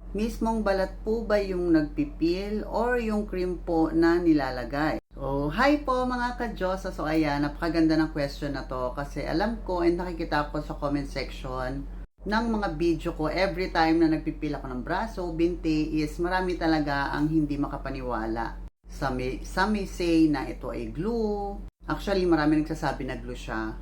Mismong balat po ba yung nagpipil or yung cream po na nilalagay? So, hi po mga ka-Diyosa. So, ayan, napakaganda ng question na to kasi alam ko and nakikita ko sa comment section ng mga video ko every time na nagpipil ako ng braso, binti is marami talaga ang hindi makapaniwala. Some may say na ito ay glue. Actually, marami nagsasabi na glue siya.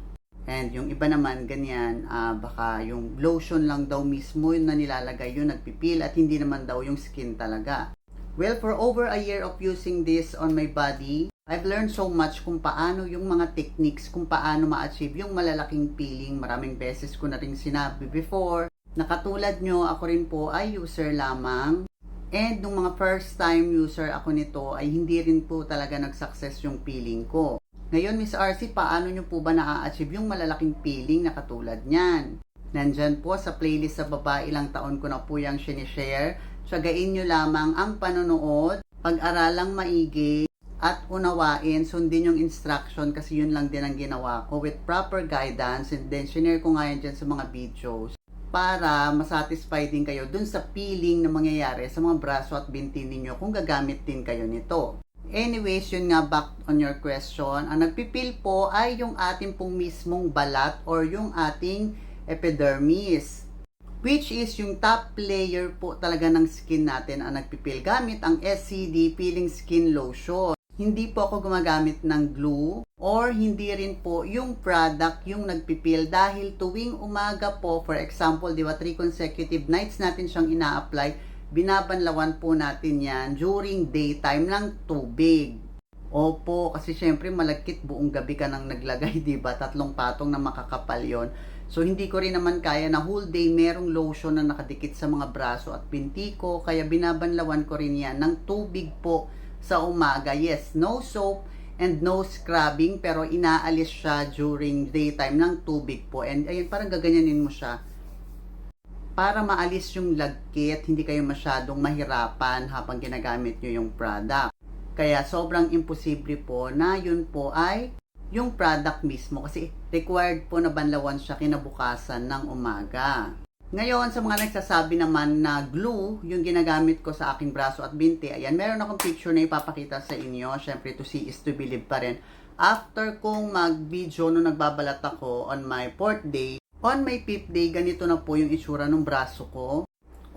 And yung iba naman, ganyan, baka yung lotion lang daw mismo yung na nilalagay yung nagpipil at hindi naman daw yung skin talaga. Well, for over a year of using this on my body, I've learned so much kung paano yung mga techniques, kung paano ma-achieve yung malalaking peeling. Maraming beses ko na rin sinabi before, na katulad nyo, ako rin po ay user lamang. And nung mga first time user ako nito, ay hindi rin po talaga nag-success yung peeling ko. Ngayon, Miss RC, paano nyo po ba na-achieve yung malalaking peeling na katulad niyan? Nandyan po sa playlist sa baba, ilang taon ko na po yung sinishare. Tsagain nyo lamang ang panonood, pag-aralang maigi, at unawain, sundin yung instruction kasi yun lang din ang ginawa ko with proper guidance, and then sinare ko nga yan dyan sa mga videos para masatisfy din kayo dun sa peeling na mangyayari sa mga braso at binti ninyo kung gagamit din kayo nito. Anyways, yun nga, back on your question, ang nagpipil po ay yung ating pong mismong balat or yung ating epidermis, which is yung top layer po talaga ng skin natin ang nagpipil gamit ang SCD Peeling Skin Lotion. Hindi po ako gumagamit ng glue or hindi rin po yung product yung nagpipil dahil tuwing umaga po, for example, di ba 3 consecutive nights natin siyang ina-apply, binabanlawan po natin yan during daytime ng tubig. Opo, kasi syempre malagkit buong gabi ka nang naglagay, diba? 3 patong na makakapal yon. So, hindi ko rin naman kaya na whole day merong lotion na nakadikit sa mga braso at binti ko, kaya binabanlawan ko rin yan ng tubig po sa umaga. Yes, no soap and no scrubbing, pero inaalis siya during daytime ng tubig po. And ayun, parang gaganyanin mo siya para maalis yung lagkit, hindi kayo masyadong mahirapan habang ginagamit nyo yung product. Kaya sobrang imposible po na yun po ay yung product mismo kasi required po na banlawan siya kinabukasan ng umaga. Ngayon, sa mga nagsasabi naman na glue yung ginagamit ko sa aking braso at binti, ayan, meron akong picture na ipapakita sa inyo. Syempre, to see is to believe pa rin. After kong mag-video nung nagbabalat ako on my 4th day, on my 5th day, ganito na po yung itsura ng braso ko.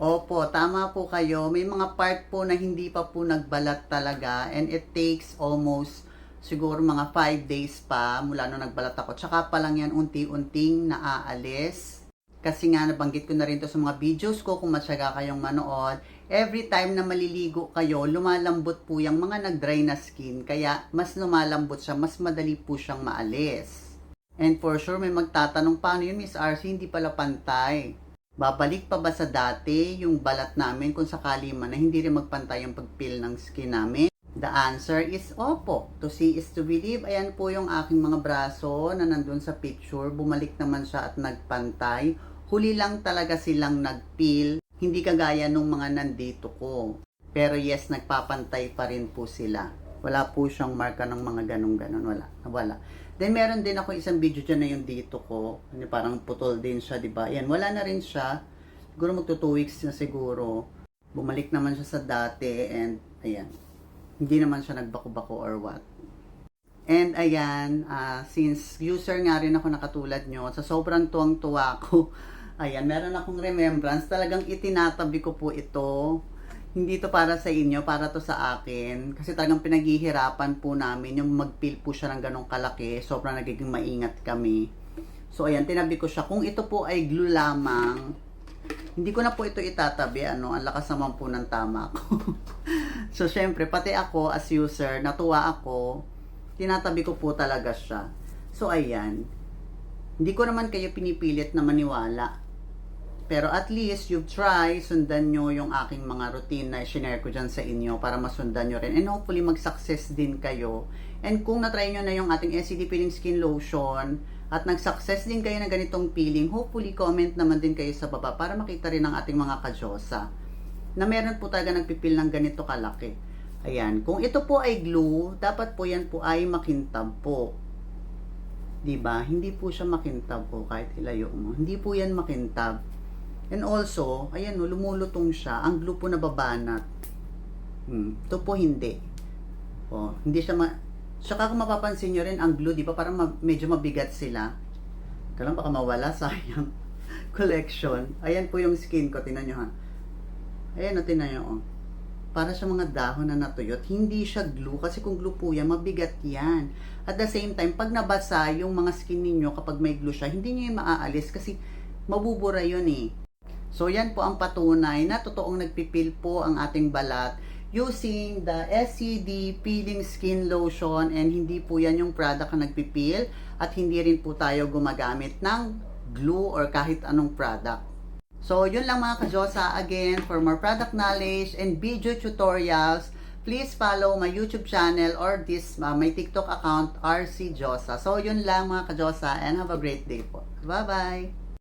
Opo, tama po kayo. May mga part po na hindi pa po nagbalat talaga and it takes almost siguro mga 5 days pa mula nung nagbalat ako. Tsaka pa lang yan unti-unting naaalis. Kasi nga nabanggit ko na rin to sa mga videos ko kung matyaga kayong manood. Every time na maliligo kayo, lumalambot po yung mga nag-dry na skin. Kaya mas lumalambot siya, mas madali po siyang maalis. And for sure, may magtatanong, paano yun, Miss RC, hindi pala pantay? Babalik pa ba sa dati yung balat namin kung sakali man na hindi rin magpantay yung pagpil ng skin namin? The answer is opo. To see is to believe. Ayan po yung aking mga braso na nandun sa picture. Bumalik naman siya at nagpantay. Huli lang talaga silang nagpil. Hindi kagaya nung mga nandito ko. Pero yes, nagpapantay pa rin po sila. Wala po siyang marka ng mga ganun-ganon. Wala. Then, meron din ako isang video dyan na yung dito ko. Parang putol din siya, diba? Ayan, wala na rin siya. Siguro magto 2 weeks na siguro. Bumalik naman siya sa dati and ayan. Hindi naman siya nagbako-bako or what. And ayan, since user nga rin ako nakatulad nyo, sa sobrang tuwang-tuwa ko, ayan, meron akong remembrance. Talagang itinatabi ko po ito. Hindi to para sa inyo, para to sa akin. Kasi talagang pinaghihirapan po namin yung mag-peel po siya ng ganong kalaki. Sobrang nagiging maingat kami. So, ayan, tinabi ko siya. Kung ito po ay glue lamang, hindi ko na po ito itatabi. Ang lakas naman po ng tama ko. So, syempre, pati ako as user, natuwa ako. Tinatabi ko po talaga siya. So, ayan. Hindi ko naman kayo pinipilit na maniwala. Pero at least, you've tried, sundan nyo yung aking mga routine na i-share ko dyan sa inyo para masundan nyo rin. And hopefully, mag-success din kayo. And kung na-try nyo na yung ating SCD Peeling Skin Lotion at nag-success din kayo na ganitong peeling, hopefully, comment naman din kayo sa baba para makita rin ng ating mga ka-Diyosa na meron po talaga nagpipil ng ganito kalaki. Ayan. Kung ito po ay glue, dapat po yan po ay makintab po. Diba? Hindi po siya makintab po kahit ilayo mo. Hindi po yan makintab. And also, ayan no, lumulutong siya. Ang glue po nababanat. Ito po hindi. Hindi siya Tsaka kung mapapansin nyo rin, ang glue, di ba, parang medyo mabigat sila. Kailan baka mawala, sayang. Collection. Ayan po yung skin ko, tinan nyo ha. Ayan o, tinan nyo o. Para sa mga dahon na natuyot, hindi siya glue. Kasi kung glue po yan, mabigat yan. At the same time, pag nabasa yung mga skin ninyo, kapag may glue siya, hindi nyo yung maaalis kasi mabubura yun eh. So yan po ang patunay na totoong nagpipil po ang ating balat using the SCD Peeling Skin Lotion, and hindi po yan yung product na nagpipil at hindi rin po tayo gumagamit ng glue or kahit anong product. So yun lang mga ka-Diyosa. Again, for more product knowledge and video tutorials, please follow my YouTube channel or my TikTok account, RC Diyosa. So yun lang mga ka-Diyosa, and have a great day po. Bye bye!